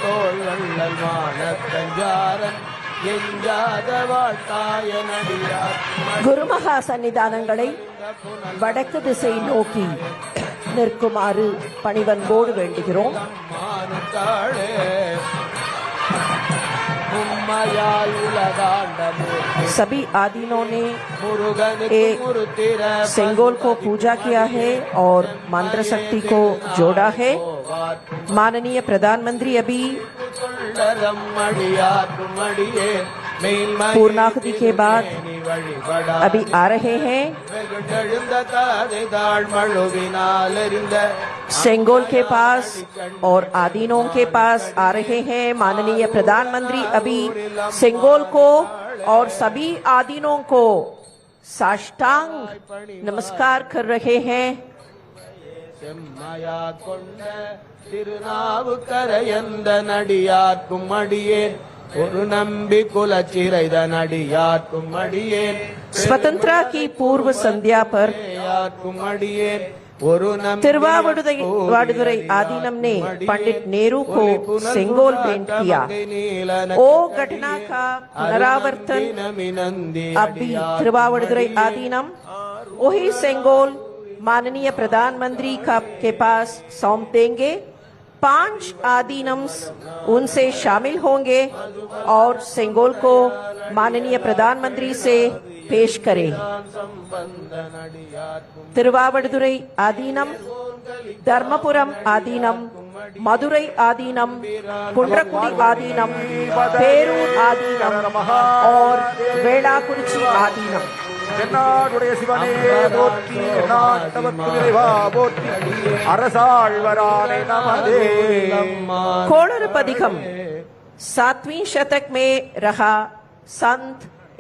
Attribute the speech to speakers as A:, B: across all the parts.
A: தோல் வள்ளல் மானக்கஞ்சாரன் எஞ்சாத வாழ்த்தாய நடிகார்.
B: குருமகா சன்னிதானங்களை வடக்கு திசை நோக்கி நிற்குமாறு பணிவன்போடு வேண்டுகிறோம். सभी आदीनों ने सेंगोल को पूजा किया है और मंत्र शक्ति को जोड़ा है. माननीय प्रधानमंत्री अभी पूर्णाहुति के बाद अभी आ रहे हैं. सेंगोल के पास और आदीनों के पास आ रहे हैं. माननीय प्रधानमंत्री अभी सेंगोल को और सभी आदीनों को साष्टांग नमस्कार कर रहे हैं.
A: திருநாவுக்கரையந்த நடியார்க்கும் அடியேன் ஒரு நம்பி குலச்சிறைத நடியார்க்கும் அடியேன்.
B: स्वतंत्रता की पूर्व संध्या पर तिरुवावडुरै आदीनम ने पंडित नेहरू को सेंगोल भेंट किया. ओ घटना का पुनरावर्तन अभी तिरुवावडुरै आदीनम वही सेंगोल माननीय प्रधानमंत्री के पास सौंप देंगे. 5 आदीनम्स उनसे शामिल होंगे और सेंगोल को माननीय प्रधानमंत्री से पेश करें. तिरुवावडुरै आदीनम, धर्मपुरम आदीनम, मदुरै आदीनम, कुंड्रकुडी आदीनम, पेरूर आदीनम और वेलाकुरिची आदीनम.
C: தென்னாடுடைய சிவனே போற்றி, நாட்டவர்க்கு இறைவா போற்றி, அரசாழ்வரானே நமதே.
B: कोणरपदिकम 7वीं शतक में रहा संत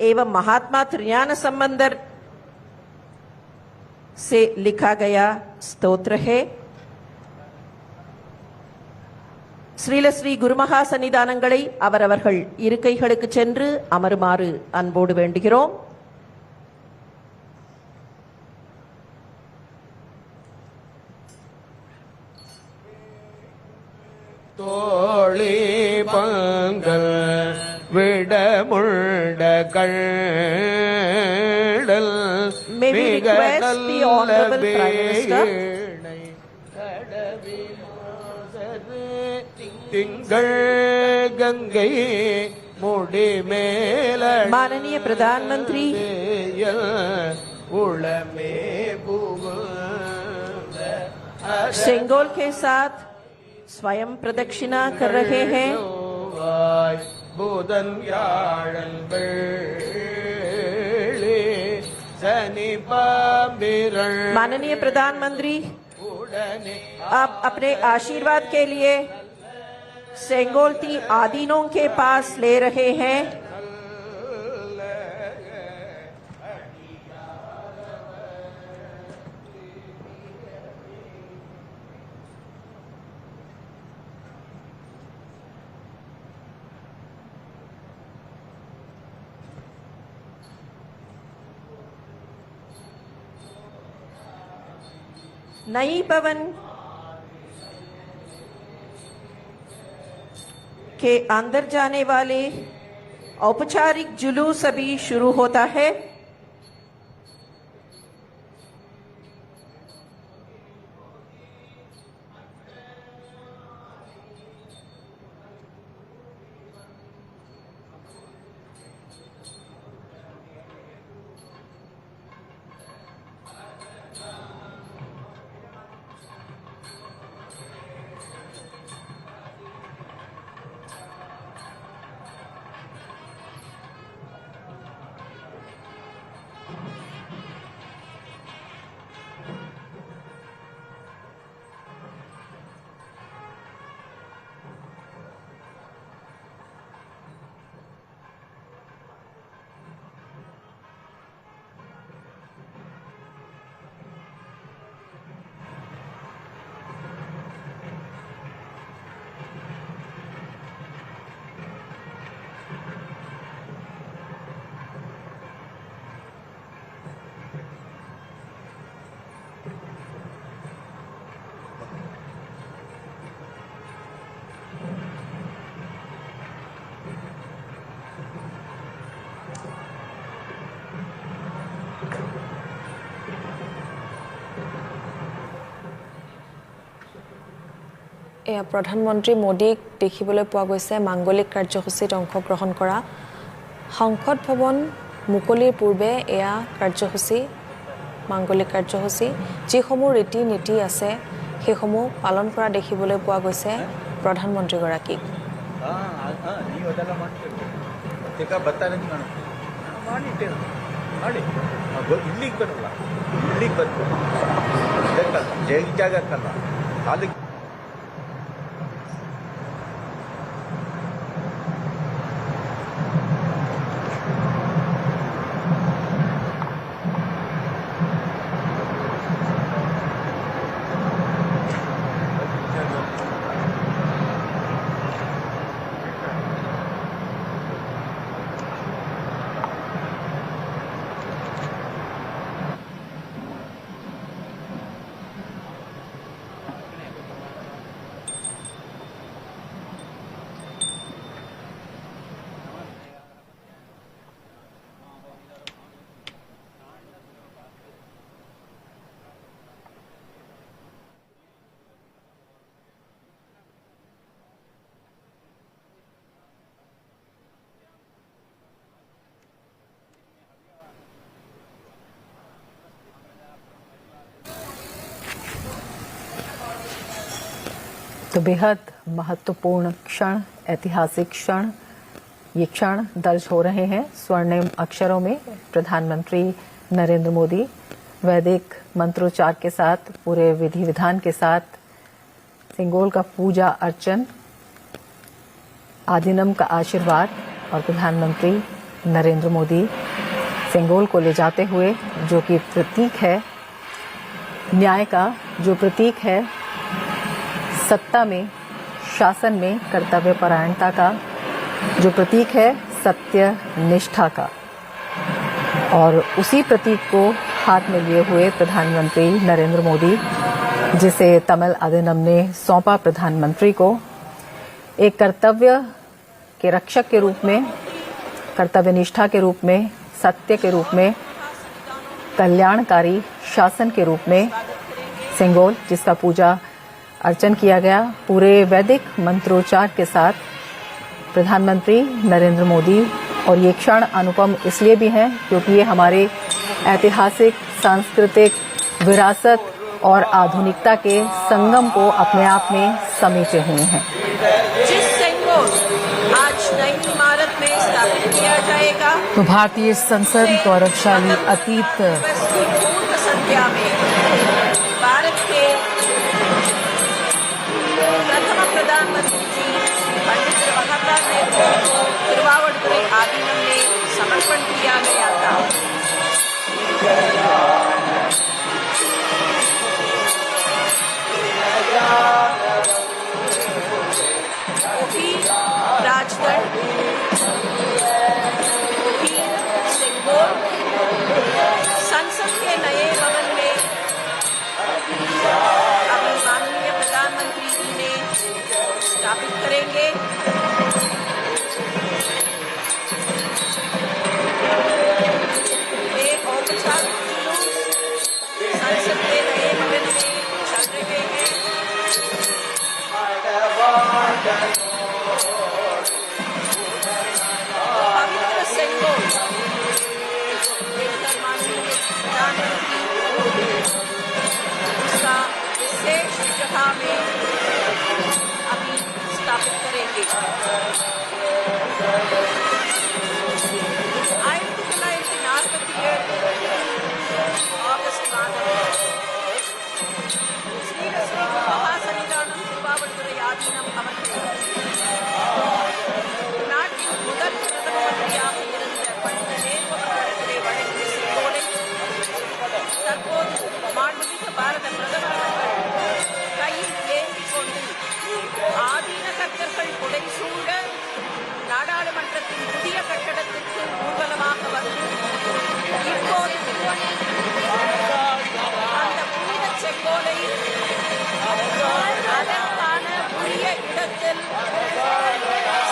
B: एवं महात्मा त्रिज्ञान संबंधर से लिखा गया स्तोत्र है. ஸ்ரீல ஸ்ரீ குருமகா சன்னிதானங்களை அவரவர்கள் இருக்கைகளுக்கு சென்று அமருமாறு அன்போடு வேண்டுகிறோம்.
A: தோழி பங்கள் விடமுண்ட கள்ளல் திங்கள் கங்கை முடி மேல
B: माननीय प्रधानमंत्री
A: उड़मे
B: सेंगोल के साथ स्वयं प्रदक्षिणा कर रहे हैं. माननीय प्रधानमंत्री आप अपने आशीर्वाद के लिए सेंगोल की आदीनों के पास ले रहे हैं. नई भवन के अंदर जाने वाले औपचारिक जुलूस अभी शुरू होता है.
D: প্ৰধানমন্ত্ৰী মোদীক দেখিবলৈ পোৱা গৈছে মাংগলিক কাৰ্যসূচীত অংশগ্ৰহণ কৰা। সংসদ ভৱন মুকলিৰ পূৰ্বে এয়া কাৰ্যসূচী, মাংগলিক কাৰ্যসূচী, যিসমূহ ৰীতি নীতি আছে সেইসমূহ পালন কৰা দেখিবলৈ পোৱা গৈছে প্ৰধানমন্ত্ৰীগৰাকীক।
E: तो बेहद महत्वपूर्ण क्षण, ऐतिहासिक क्षण, ये क्षण दर्ज हो रहे हैं स्वर्णिम अक्षरों में। प्रधानमंत्री नरेंद्र मोदी वैदिक मंत्रोच्चार के साथ, पूरे विधि विधान के साथ सिंगोल का पूजा अर्चन, आदिनम का आशीर्वाद और प्रधानमंत्री नरेंद्र मोदी सिंगोल को ले जाते हुए, जो कि प्रतीक है न्याय का, जो प्रतीक है सत्ता में, शासन में कर्तव्य परायणता का, जो प्रतीक है सत्य निष्ठा का, और उसी प्रतीक को हाथ में लिए हुए प्रधानमंत्री नरेंद्र मोदी, जिसे तमिल अधिनियम ने सौंपा प्रधानमंत्री को, एक कर्तव्य के रक्षक के रूप में, कर्तव्य निष्ठा के रूप में, सत्य के रूप में, कल्याणकारी शासन के रूप में सिंगोल, जिसका पूजा अर्चन किया गया पूरे वैदिक मंत्रोच्चार के साथ, प्रधानमंत्री नरेंद्र मोदी। और ये क्षण अनुपम इसलिए भी हैं क्योंकि ये हमारे ऐतिहासिक, सांस्कृतिक विरासत और आधुनिकता के संगम को अपने आप में समेटे हुए हैं।
B: जिस सिंगोल आज नई इमारत में स्थापित किया जाएगा,
E: तो भारतीय संसद गौरवशाली अतीत
B: पूर्व संध्या में भारत के प्रथम प्रधानमंत्री जी पंडित जवाहरलाल नेहरू को तिरुवावड़ुरै आदीनम में समर्पण किया गया था। वही राजगढ़, वही सिंगोल संसद के नए भवन में अभी माननीय प्रधानमंत्री जी ने स्थापित करेंगे। एक औपचारिक जुलूस संसद के नए भवन में चल रहे हैं। पवित्र सिंगोल माननीय प्रधानमंत्री उसका विशेष जगह में अभी स्थापित करेंगे। 1947 ఆగస్టు 4 శ్రీ మహాసన్నిధానం తిరువావడుతురై ఆధీనం அமர்ந்தது. நாட்டின் முதல் பிரதம மந்திரியாக இருந்த பண்டித நேரு அவர்களுக்கு வழங்கிய சிங்கோலை தற்போது மாண்புமிகு பாரத பிரதமர் அவர்கள் கையில் ஏந்திக் கொண்டு ஆதீன கர்த்தர்கள் புடைசூழ நாடாளுமன்றத்தின் புதிய கட்டடத்திற்கு ஊர்வலமாக வந்து இப்போது அந்த புனித செங்கோலை அதற்கான உரிய இடத்தில்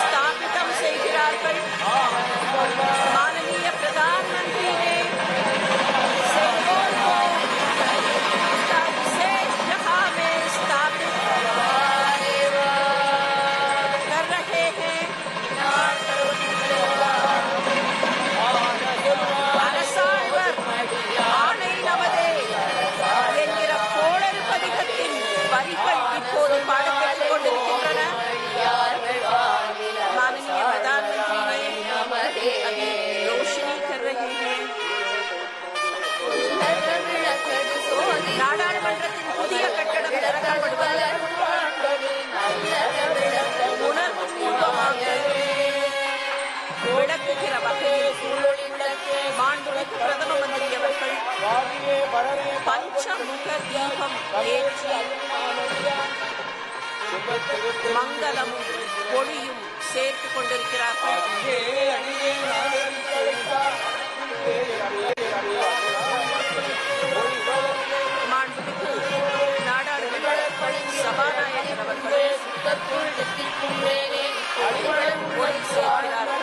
B: ஸ்தாபிதம் செய்கிறார்கள். माननीय प्रधानमंत्री ने सिंगोल को विशेष जगह में स्थापित மாண்புமிகு பிரதம மந்திரி அவர்கள் பஞ்சமுக தீபம் ஏற்றி மங்களமும் பொழியும் சேர்த்துக் கொண்டிருக்கிறார்கள். மாண்புமிகு நாடாளுமன்ற சபாநாயகர் அவர்கள் பொழி சேர்க்கிறார்கள்.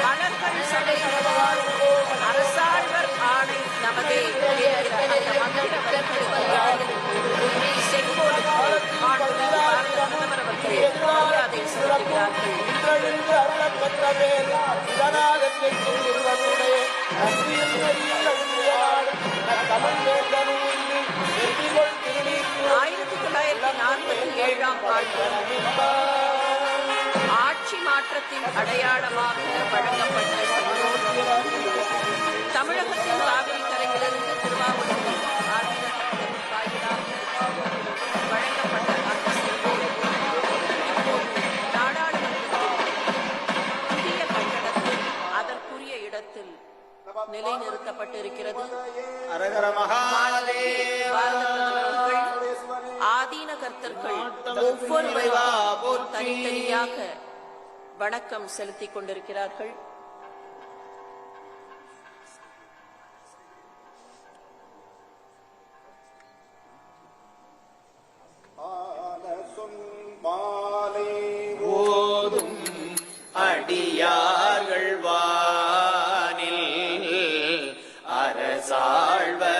B: மலர்கள் சபை அரசாழ்வர் ஆணை நமதே ஆட்சி மாற்றத்தின் அடையாளமாக வழங்கப்பட்ட செங்கோல் தமிழகத்தின் காவிரி கரையிலிருந்து திருவாவூருக்கு வாயிலாக வழங்கப்பட்ட அந்த செங்கோல் நாடாளுமன்றத்தில் புதிய கட்டடத்தில் அதற்குரிய இடத்தில் நிலைநிறுத்தப்பட்டிருக்கிறது. ஆதீன கர்த்தர்கள் ஒவ்வொருவரும் தனித்தனியாக வணக்கம் செலுத்திக் கொண்டிருக்கிறார்கள்.
A: ஓதும் அடியார்கள் வானில் அரசாழ்வராணை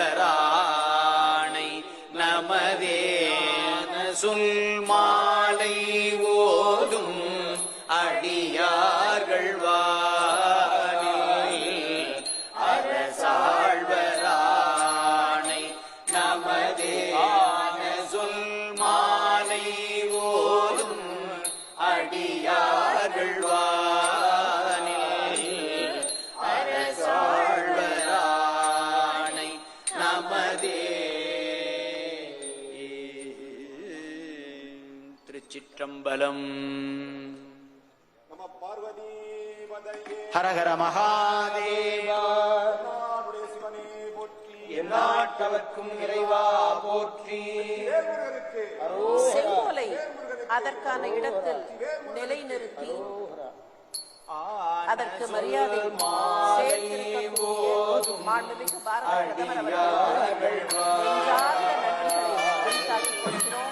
A: நமதேன சொல் மாலை ஓதும் அடியார்கள் வானில் அரசாழ்வராணை நமதேன சொல் மாலை ஓதும் அடியார்கள் வானில் அரசாழ்வராணை நமதே. திருச்சிற்றம்பலம். ஹரஹர மகாதேவா. எந்நாட்டவர்க்கும் இறைவா போற்றி.
B: செங்கோலை அதற்கான இடத்தில் நிலைநிறுத்தி அதற்கு மரியாதை சேர்த்திருக்கக்கூடிய மாண்புமிகு பாரத பிரதமர் அவர்களுக்கு நெஞ்சார்ந்த நன்றிகளை உரித்தாக்கிக் கொள்கிறோம்.